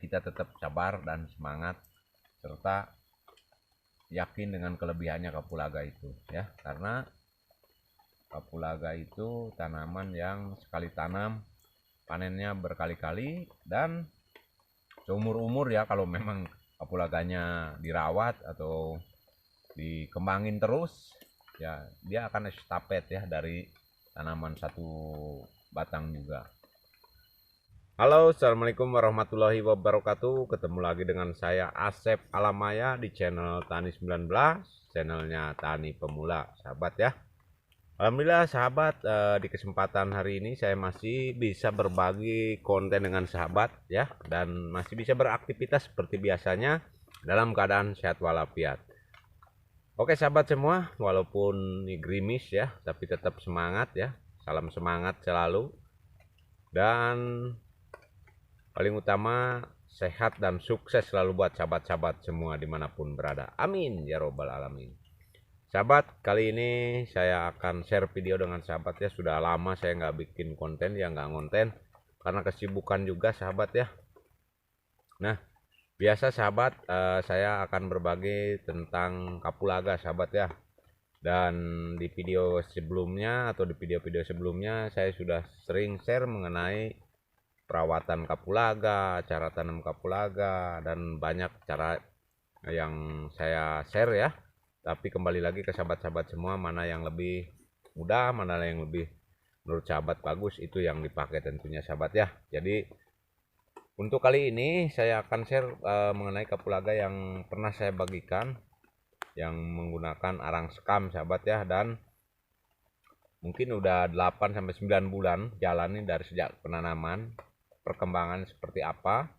kita tetap sabar dan semangat serta yakin dengan kelebihannya kapulaga itu ya, karena kapulaga itu tanaman yang sekali tanam panennya berkali-kali dan seumur-umur ya. Kalau memang kapulaganya dirawat atau dikembangin terus ya, dia akan estafet ya dari tanaman satu batang juga. Halo, assalamualaikum warahmatullahi wabarakatuh. Ketemu lagi dengan saya Asep Alamaya di channel Tani 19, channelnya Tani Pemula, sahabat ya. Alhamdulillah sahabat, di kesempatan hari ini saya masih bisa berbagi konten dengan sahabat ya, dan masih bisa beraktivitas seperti biasanya dalam keadaan sehat walafiat. Oke sahabat semua, walaupun gerimis ya, tapi tetap semangat ya. Salam semangat selalu. Dan paling utama sehat dan sukses selalu buat sahabat-sahabat semua dimanapun berada. Amin ya robbal alamin. Sahabat, kali ini saya akan share video dengan sahabat ya. Sudah lama saya nggak bikin konten ya, nggak ngonten karena kesibukan juga sahabat ya. Nah, biasa sahabat, saya akan berbagi tentang kapulaga sahabat ya. Dan di video sebelumnya atau di video-video sebelumnya saya sudah sering share mengenai perawatan kapulaga, cara tanam kapulaga, dan banyak cara yang saya share ya. Tapi kembali lagi ke sahabat-sahabat semua, mana yang lebih mudah, mana yang lebih menurut sahabat bagus, itu yang dipakai tentunya sahabat ya. Jadi untuk kali ini saya akan share mengenai kapulaga yang pernah saya bagikan yang menggunakan arang sekam sahabat ya, dan mungkin udah 8-9 bulan jalan nih dari sejak penanaman. Perkembangan seperti apa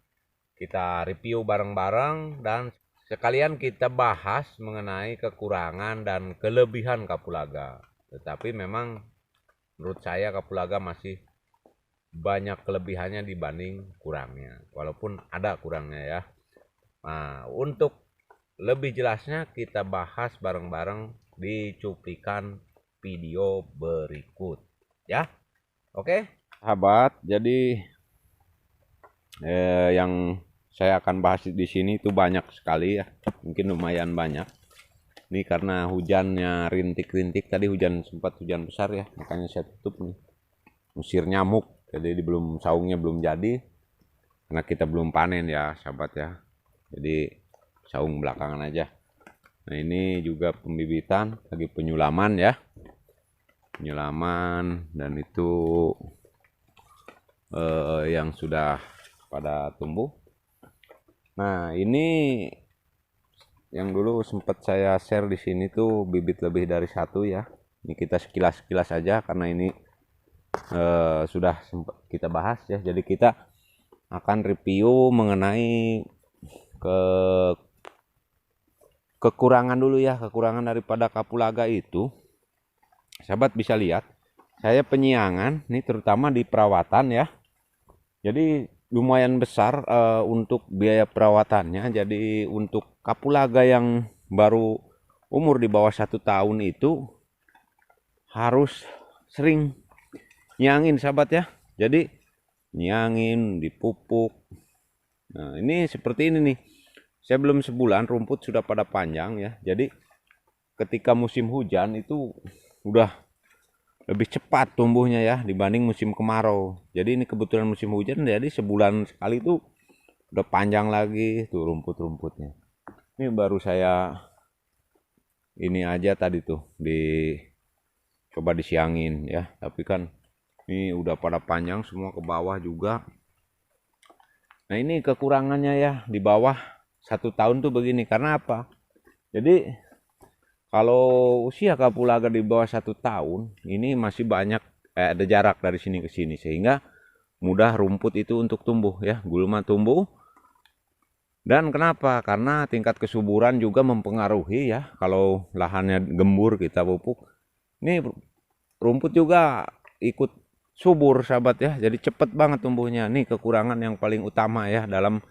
kita review bareng-bareng, dan sekalian kita bahas mengenai kekurangan dan kelebihan kapulaga. Tetapi memang menurut saya kapulaga masih banyak kelebihannya dibanding kurangnya, walaupun ada kurangnya ya. Nah, untuk lebih jelasnya kita bahas bareng-bareng di cuplikan video berikut ya. Oke sahabat, jadi yang saya akan bahas di sini itu banyak sekali ya, mungkin lumayan banyak. Ini karena hujannya rintik-rintik, tadi sempat hujan besar ya, makanya saya tutup nih. Usir nyamuk, jadi belum saungnya belum jadi karena kita belum panen ya sahabat ya. Jadi saung belakangan aja. Nah ini juga pembibitan, lagi penyulaman ya, penyulaman, dan itu yang sudah pada tumbuh. Nah ini yang dulu sempat saya share di sini tuh bibit lebih dari satu ya. Ini kita sekilas-sekilas aja karena ini sudah sempat kita bahas ya. Jadi kita akan review mengenai kekurangan dulu ya. Kekurangan daripada kapulaga itu, sahabat bisa lihat saya penyiangan nih terutama di perawatan ya. Jadi lumayan besar untuk biaya perawatannya. Jadi untuk kapulaga yang baru umur di bawah 1 tahun itu harus sering nyangin sahabat ya. Jadi nyangin, dipupuk. Nah ini seperti ini nih, saya belum sebulan rumput sudah pada panjang ya. Jadi ketika musim hujan itu udah lebih cepat tumbuhnya ya dibanding musim kemarau. Jadi ini kebetulan musim hujan, jadi sebulan sekali tuh udah panjang lagi tuh rumput-rumputnya. Ini baru saya ini aja tadi tuh coba disiangin ya, tapi kan ini udah pada panjang semua ke bawah juga. Nah ini kekurangannya ya di bawah 1 tahun tuh begini. Karena apa? Jadi kalau usia kapulaga di bawah 1 tahun ini masih banyak ada jarak dari sini ke sini, sehingga mudah rumput itu untuk tumbuh ya, gulma tumbuh. Dan kenapa? Karena tingkat kesuburan juga mempengaruhi ya. Kalau lahannya gembur kita pupuk, ini rumput juga ikut subur sahabat ya. Jadi cepet banget tumbuhnya. Nih kekurangan yang paling utama ya dalam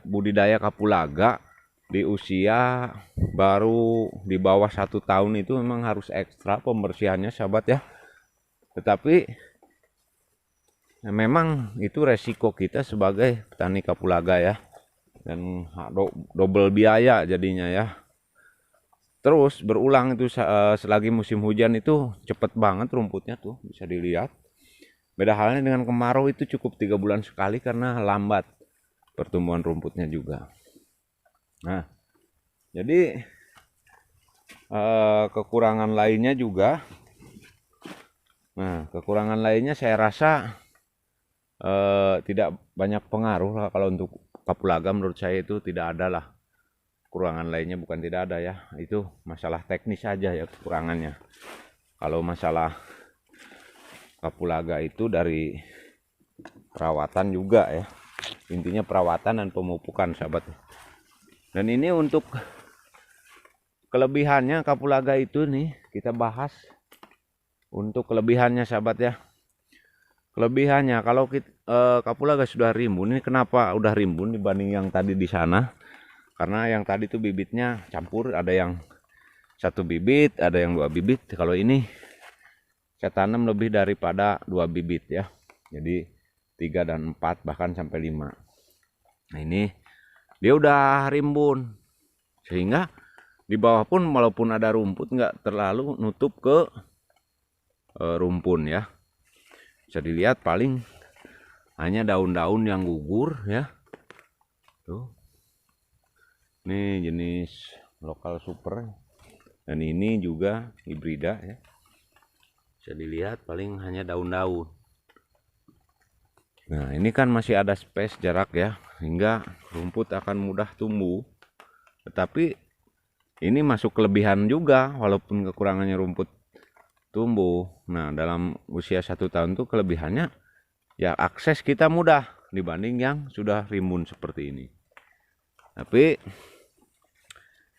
budidaya kapulaga di usia baru di bawah 1 tahun itu. Memang harus ekstra pembersihannya sahabat ya. Tetapi memang itu resiko kita sebagai petani kapulaga ya, dan double biaya jadinya ya. Terus berulang itu selagi musim hujan itu cepet banget rumputnya tuh bisa dilihat. Beda halnya dengan kemarau itu cukup 3 bulan sekali karena lambat pertumbuhan rumputnya juga. Nah, jadi kekurangan lainnya juga. Nah, kekurangan lainnya saya rasa tidak banyak pengaruh lah. Kalau untuk kapulaga menurut saya itu tidak ada lah. Kekurangan lainnya bukan tidak ada ya. Itu masalah teknis saja ya kekurangannya. Kalau masalah kapulaga itu dari perawatan juga ya. Intinya perawatan dan pemupukan sahabat. Dan ini untuk kelebihannya kapulaga itu nih kita bahas. Untuk kelebihannya sahabat ya. Kelebihannya kalau kapulaga sudah rimbun, ini kenapa udah rimbun dibanding yang tadi di sana? Karena yang tadi tuh bibitnya campur, ada yang 1 bibit, ada yang 2 bibit. Kalau ini saya tanam lebih daripada 2 bibit ya. Jadi 3 dan 4 bahkan sampai 5. Nah ini dia udah rimbun, sehingga di bawah pun walaupun ada rumput nggak terlalu nutup ke rumpun ya. Bisa dilihat paling hanya daun-daun yang gugur ya. Tuh. Ini jenis lokal super. Dan ini juga hibrida ya. Bisa dilihat paling hanya daun-daun. Nah, ini kan masih ada space jarak ya, hingga rumput akan mudah tumbuh. Tetapi ini masuk kelebihan juga walaupun kekurangannya rumput tumbuh. Nah, dalam usia 1 tahun tuh kelebihannya ya akses kita mudah dibanding yang sudah rimbun seperti ini. Tapi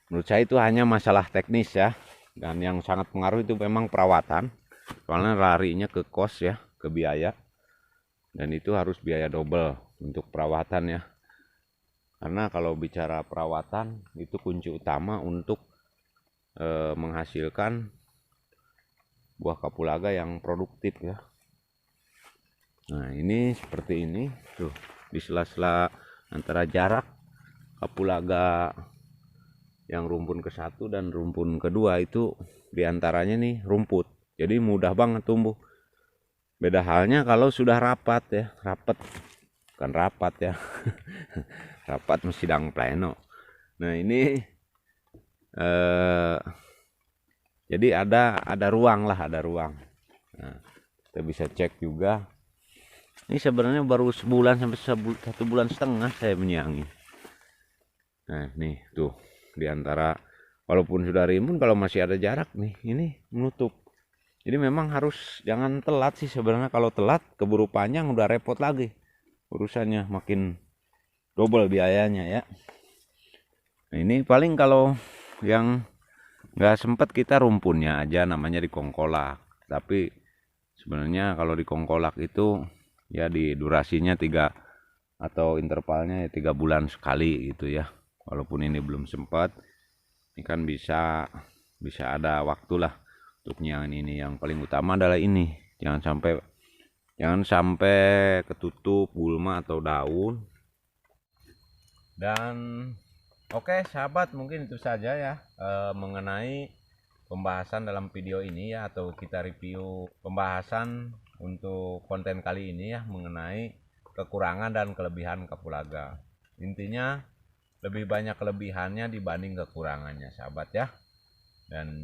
menurut saya itu hanya masalah teknis ya. Dan yang sangat pengaruh itu memang perawatan. Soalnya larinya ke kos ya, ke biaya. Dan itu harus biaya double untuk perawatan ya. Karena kalau bicara perawatan itu kunci utama untuk menghasilkan buah kapulaga yang produktif ya. Nah ini seperti ini tuh, di sela-sela antara jarak kapulaga yang rumpun ke-1 dan rumpun kedua itu diantaranya nih rumput, jadi mudah banget tumbuh. Beda halnya kalau sudah rapat ya, bukan rapat ya. Rapat sidang pleno. Nah ini jadi ada ruang lah, ada ruang. Nah, kita bisa cek juga. Ini sebenarnya baru sebulan sampai 1,5 bulan saya menyiangi. Nah nih tuh diantara walaupun sudah rimbun, kalau masih ada jarak nih ini menutup. Jadi memang harus jangan telat sih sebenarnya. Kalau telat keburu panjang udah repot lagi urusannya, makin double biayanya ya. Nah, ini paling kalau yang nggak sempat kita rumpunnya aja namanya dikongkolak. Tapi sebenarnya kalau dikongkolak itu ya di durasinya 3 atau intervalnya ya 3 bulan sekali gitu ya. Walaupun ini belum sempat, ini kan bisa ada waktulah untuk nyiangin ini. Yang paling utama adalah ini, jangan sampai ketutup gulma atau daun. Dan oke sahabat, mungkin itu saja ya mengenai pembahasan dalam video ini ya, atau kita review pembahasan untuk konten kali ini ya, mengenai kekurangan dan kelebihan kapulaga. Intinya lebih banyak kelebihannya dibanding kekurangannya sahabat ya. Dan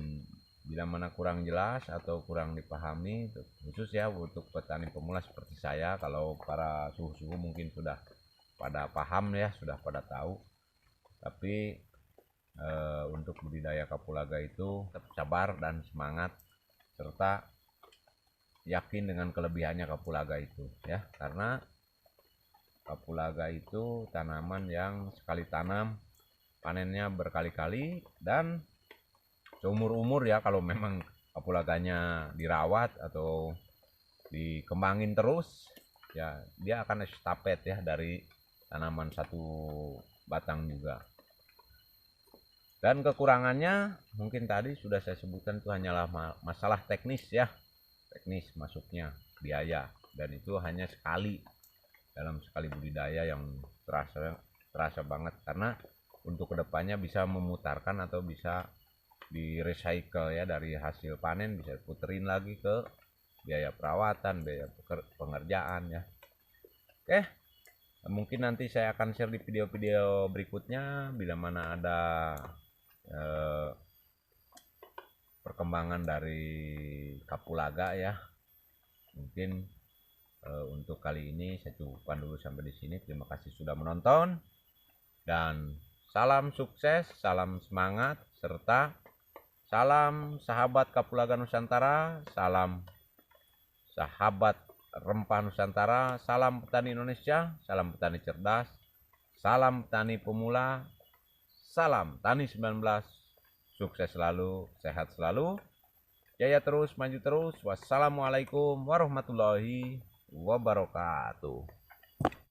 bila mana kurang jelas atau kurang dipahami, khusus ya untuk petani pemula seperti saya, kalau para suhu-suhu mungkin sudah pada paham ya, sudah pada tahu. Tapi untuk budidaya kapulaga itu tetap sabar dan semangat, serta yakin dengan kelebihannya kapulaga itu ya. Karena kapulaga itu tanaman yang sekali tanam panennya berkali-kali, dan seumur-umur ya kalau memang kapulaganya dirawat atau dikembangin terus ya, dia akan estafet ya dari tanaman satu batang juga. Dan kekurangannya mungkin tadi sudah saya sebutkan, itu hanyalah masalah teknis ya, teknis masuknya biaya. dan itu hanya sekali dalam sekali budidaya yang terasa banget, karena untuk kedepannya bisa memutarkan atau bisa di recycle ya, dari hasil panen bisa puterin lagi ke biaya perawatan, biaya pengerjaan ya. Oke, mungkin nanti saya akan share di video-video berikutnya bila mana ada perkembangan dari kapulaga ya. Mungkin untuk kali ini saya cukupkan dulu sampai di sini. Terima kasih sudah menonton dan salam sukses, salam semangat, serta salam sahabat Kapulaga Nusantara, salam sahabat rempah Nusantara, salam petani Indonesia, salam petani cerdas, salam petani pemula, salam Tani 19. Sukses selalu, sehat selalu, jaya terus, maju terus. Wassalamualaikum warahmatullahi wabarakatuh.